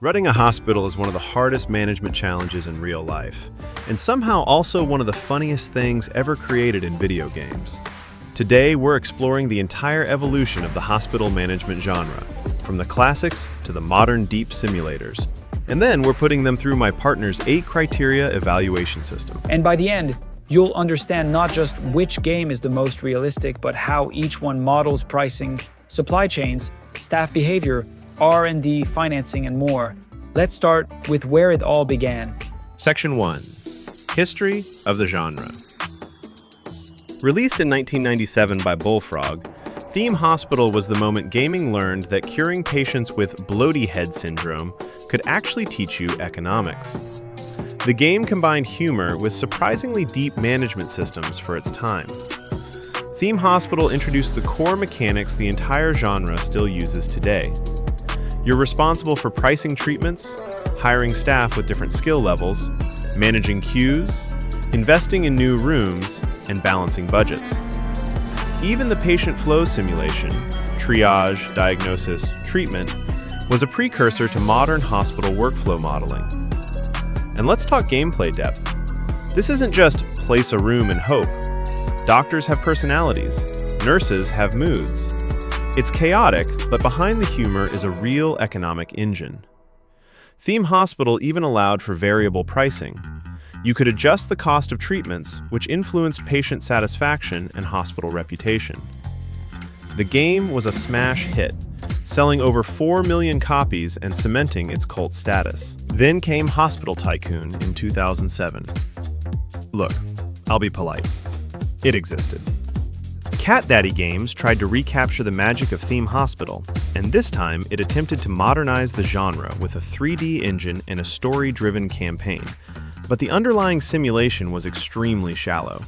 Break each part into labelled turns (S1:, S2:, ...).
S1: Running a hospital is one of the hardest management challenges in real life, and somehow also one of the funniest things ever created in video games. Today, we're exploring the entire evolution of the hospital management genre, from the classics to the modern deep simulators. And then we're putting them through my partner's 8-criteria evaluation system.
S2: And by the end, you'll understand not just which game is the most realistic, but how each one models pricing, supply chains, staff behavior, R&D, financing, and more. Let's start with where it all began.
S1: Section 1. History of the genre. Released in 1997 by Bullfrog, Theme Hospital was the moment gaming learned that curing patients with bloaty head syndrome could actually teach you economics. The game combined humor with surprisingly deep management systems for its time. Theme Hospital introduced the core mechanics the entire genre still uses today. You're responsible for pricing treatments, hiring staff with different skill levels, managing queues, investing in new rooms, and balancing budgets. Even the patient flow simulation, triage, diagnosis, treatment, was a precursor to modern hospital workflow modeling. And let's talk gameplay depth. This isn't just place a room and hope. Doctors have personalities, nurses have moods. It's chaotic, but behind the humor is a real economic engine. Theme Hospital even allowed for variable pricing. You could adjust the cost of treatments, which influenced patient satisfaction and hospital reputation. The game was a smash hit, selling over 4 million copies and cementing its cult status. Then came Hospital Tycoon in 2007. Look, I'll be polite. It existed. Cat Daddy Games tried to recapture the magic of Theme Hospital, and this time it attempted to modernize the genre with a 3D engine and a story-driven campaign. But the underlying simulation was extremely shallow.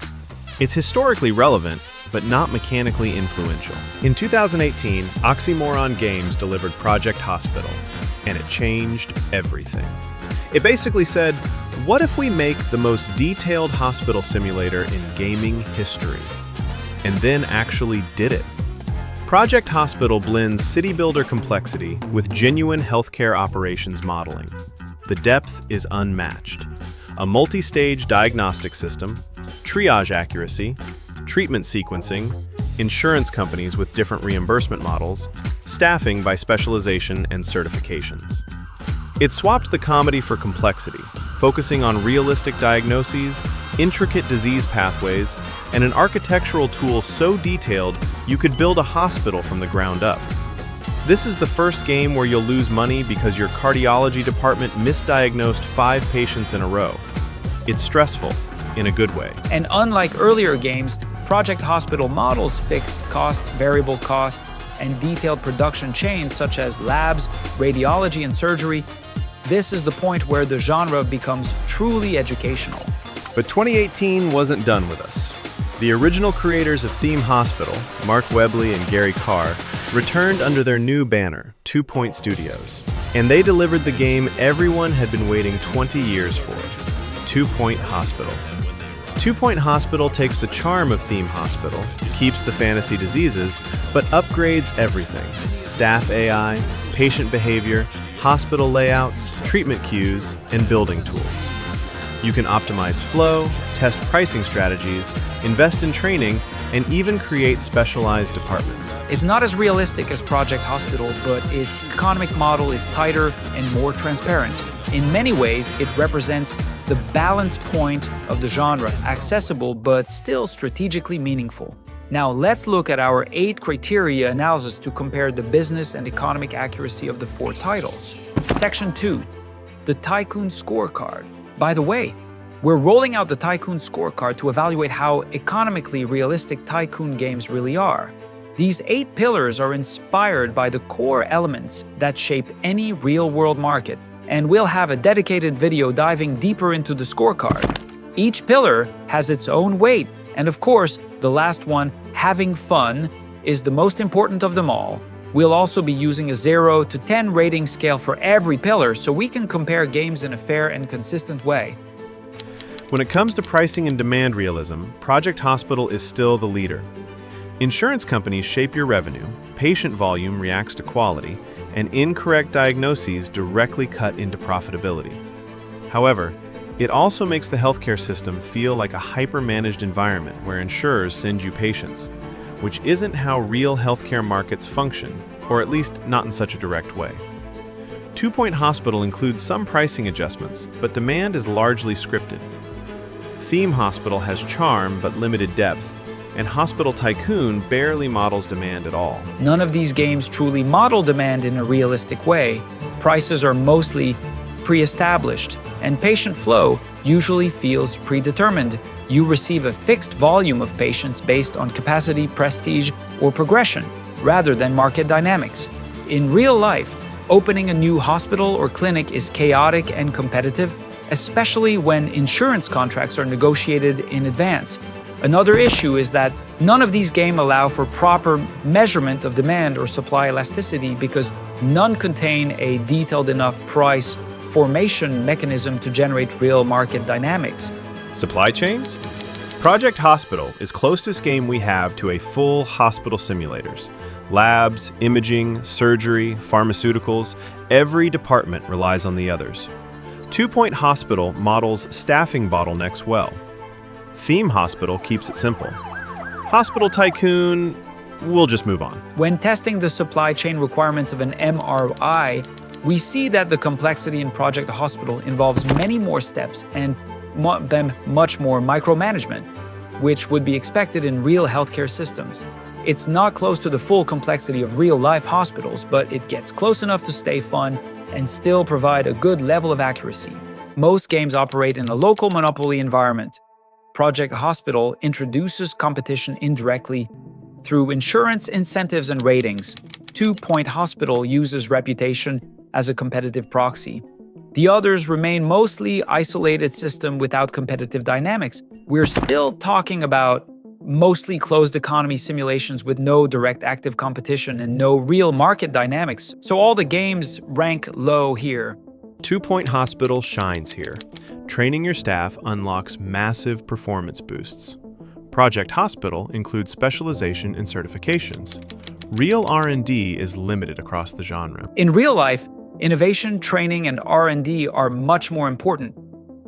S1: It's historically relevant, but not mechanically influential. In 2018, Oxymoron Games delivered Project Hospital, and it changed everything. It basically said, what if we make the most detailed hospital simulator in gaming history? And then actually did it. Project Hospital blends city builder complexity with genuine healthcare operations modeling. The depth is unmatched. A multi-stage diagnostic system, triage accuracy, treatment sequencing, insurance companies with different reimbursement models, staffing by specialization and certifications. It swapped the comedy for complexity, focusing on realistic diagnoses, intricate disease pathways, and an architectural tool so detailed you could build a hospital from the ground up. This is the first game where you'll lose money because your cardiology department misdiagnosed 5 patients in a row. It's stressful, in a good way.
S2: And unlike earlier games, Project Hospital models fixed costs, variable costs, and detailed production chains such as labs, radiology, and surgery. This is the point where the genre becomes truly educational.
S1: But 2018 wasn't done with us. The original creators of Theme Hospital, Mark Webley and Gary Carr, returned under their new banner, 2 Point Studios. And they delivered the game everyone had been waiting 20 years for, 2 Point Hospital. 2 Point Hospital takes the charm of Theme Hospital, keeps the fantasy diseases, but upgrades everything. Staff AI, patient behavior, hospital layouts, treatment queues, and building tools. You can optimize flow, test pricing strategies, invest in training, and even create specialized departments.
S2: It's not as realistic as Project Hospital, but its economic model is tighter and more transparent. In many ways, it represents the balance point of the genre, accessible but still strategically meaningful. Now let's look at our 8-criteria analysis to compare the business and economic accuracy of the 4 titles. Section 2. The Tycoon Scorecard. By the way, we're rolling out the Tycoon Scorecard to evaluate how economically realistic Tycoon games really are. These 8 pillars are inspired by the core elements that shape any real-world market, and we'll have a dedicated video diving deeper into the scorecard. Each pillar has its own weight, and of course, the last one, having fun, is the most important of them all. We'll also be using a 0 to 10 rating scale for every pillar so we can compare games in a fair and consistent way.
S1: When it comes to pricing and demand realism, Project Hospital is still the leader. Insurance companies shape your revenue, patient volume reacts to quality, and incorrect diagnoses directly cut into profitability. However, it also makes the healthcare system feel like a hyper-managed environment where insurers send you patients, which isn't how real healthcare markets function, or at least not in such a direct way. 2 Point Hospital includes some pricing adjustments, but demand is largely scripted. Theme Hospital has charm but limited depth, and Hospital Tycoon barely models demand at all.
S2: None of these games truly model demand in a realistic way. Prices are mostly pre-established, and patient flow usually feels predetermined. You receive a fixed volume of patients based on capacity, prestige, or progression, rather than market dynamics. In real life, opening a new hospital or clinic is chaotic and competitive, especially when insurance contracts are negotiated in advance. Another issue is that none of these games allow for proper measurement of demand or supply elasticity because none contain a detailed enough price formation mechanism to generate real market dynamics.
S1: Supply chains? Project Hospital is closest game we have to a full hospital simulators. Labs, imaging, surgery, pharmaceuticals, every department relies on the others. 2 Point Hospital models staffing bottlenecks well. Theme Hospital keeps it simple. Hospital Tycoon, we'll just move on.
S2: When testing the supply chain requirements of an MRI, we see that the complexity in Project Hospital involves many more steps and much more micromanagement, which would be expected in real healthcare systems. It's not close to the full complexity of real-life hospitals, but it gets close enough to stay fun and still provide a good level of accuracy. Most games operate in a local monopoly environment. Project Hospital introduces competition indirectly through insurance incentives and ratings. 2 Point Hospital uses reputation as a competitive proxy. The others remain mostly isolated system without competitive dynamics. We're still talking about mostly closed economy simulations with no direct active competition and no real market dynamics. So all the games rank low here.
S1: 2 Point Hospital shines here. Training your staff unlocks massive performance boosts. Project Hospital includes specialization and certifications. Real R&D is limited across the genre.
S2: In real life, innovation, training, and R&D are much more important,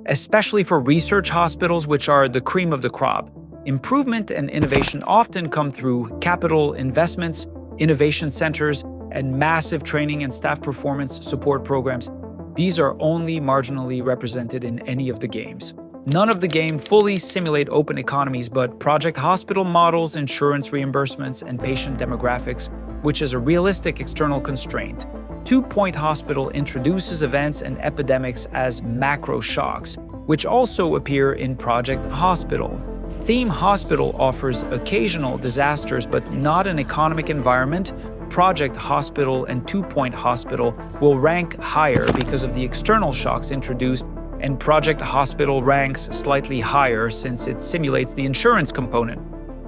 S2: especially for research hospitals, which are the cream of the crop. Improvement and innovation often come through capital investments, innovation centers, and massive training and staff performance support programs. These are only marginally represented in any of the games. None of the game fully simulate open economies, but Project Hospital models insurance reimbursements and patient demographics, which is a realistic external constraint. 2 Point Hospital introduces events and epidemics as macro shocks, which also appear in Project Hospital. Theme Hospital offers occasional disasters, but not an economic environment. Project Hospital and 2 Point Hospital will rank higher because of the external shocks introduced, and Project Hospital ranks slightly higher since it simulates the insurance component,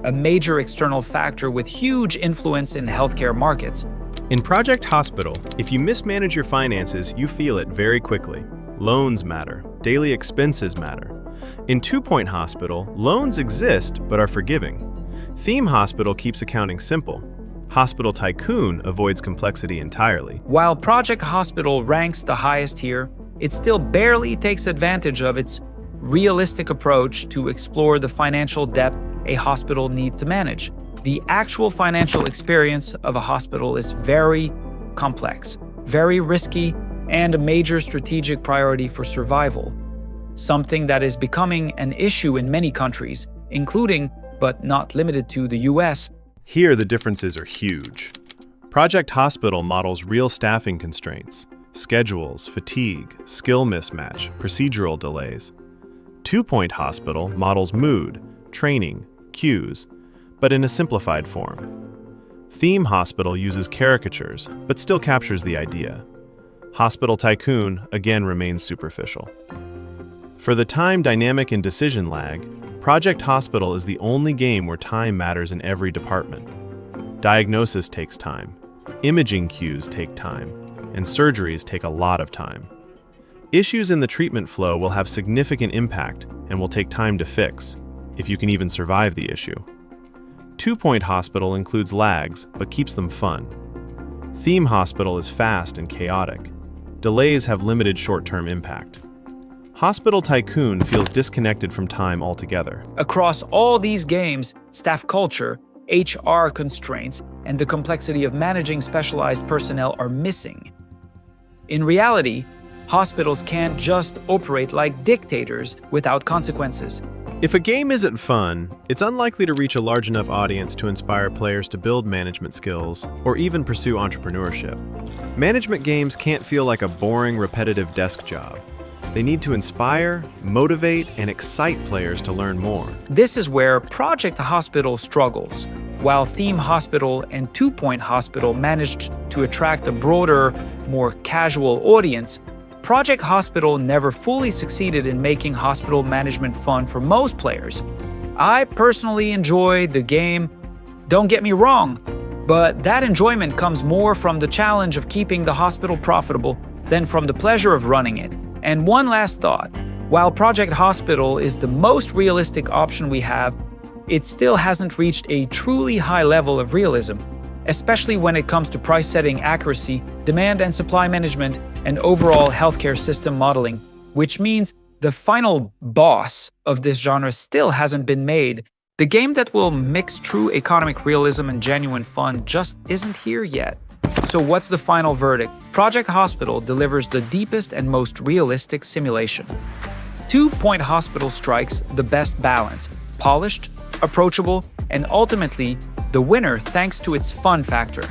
S2: a major external factor with huge influence in healthcare markets.
S1: In Project Hospital, if you mismanage your finances, you feel it very quickly. Loans matter. Daily expenses matter. In 2 Point Hospital, loans exist but are forgiving. Theme Hospital keeps accounting simple. Hospital Tycoon avoids complexity entirely.
S2: While Project Hospital ranks the highest here, it still barely takes advantage of its realistic approach to explore the financial depth a hospital needs to manage. The actual financial experience of a hospital is very complex, very risky, and a major strategic priority for survival, something that is becoming an issue in many countries, including, but not limited to, the US.
S1: Here, the differences are huge. Project Hospital models real staffing constraints, schedules, fatigue, skill mismatch, procedural delays. 2 Point Hospital models mood, training, cues, but in a simplified form. Theme Hospital uses caricatures, but still captures the idea. Hospital Tycoon again remains superficial. For the time dynamic and decision lag, Project Hospital is the only game where time matters in every department. Diagnosis takes time, imaging cues take time, and surgeries take a lot of time. Issues in the treatment flow will have significant impact and will take time to fix, if you can even survive the issue. 2-Point Hospital includes lags, but keeps them fun. Theme Hospital is fast and chaotic. Delays have limited short-term impact. Hospital Tycoon feels disconnected from time altogether.
S2: Across all these games, staff culture, HR constraints, and the complexity of managing specialized personnel are missing. In reality, hospitals can't just operate like dictators without consequences.
S1: If a game isn't fun, it's unlikely to reach a large enough audience to inspire players to build management skills or even pursue entrepreneurship. Management games can't feel like a boring, repetitive desk job. They need to inspire, motivate, and excite players to learn more.
S2: This is where Project Hospital struggles. While Theme Hospital and 2-Point Hospital managed to attract a broader, more casual audience, Project Hospital never fully succeeded in making hospital management fun for most players. I personally enjoy the game, don't get me wrong, but that enjoyment comes more from the challenge of keeping the hospital profitable than from the pleasure of running it. And one last thought, while Project Hospital is the most realistic option we have, it still hasn't reached a truly high level of realism, especially when it comes to price setting accuracy, demand and supply management, and overall healthcare system modeling, which means the final boss of this genre still hasn't been made. The game that will mix true economic realism and genuine fun just isn't here yet. So what's the final verdict? Project Hospital delivers the deepest and most realistic simulation. 2-Point Hospital strikes the best balance, polished, approachable, and ultimately the winner thanks to its fun factor.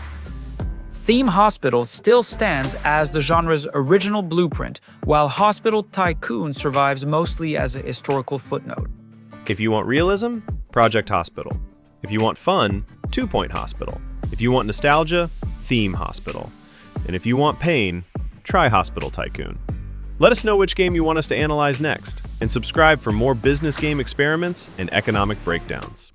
S2: Theme Hospital still stands as the genre's original blueprint, while Hospital Tycoon survives mostly as a historical footnote.
S1: If you want realism, Project Hospital. If you want fun, 2-Point Hospital. If you want nostalgia, Theme Hospital. And if you want pain, try Hospital Tycoon. Let us know which game you want us to analyze next, and subscribe for more business game experiments and economic breakdowns.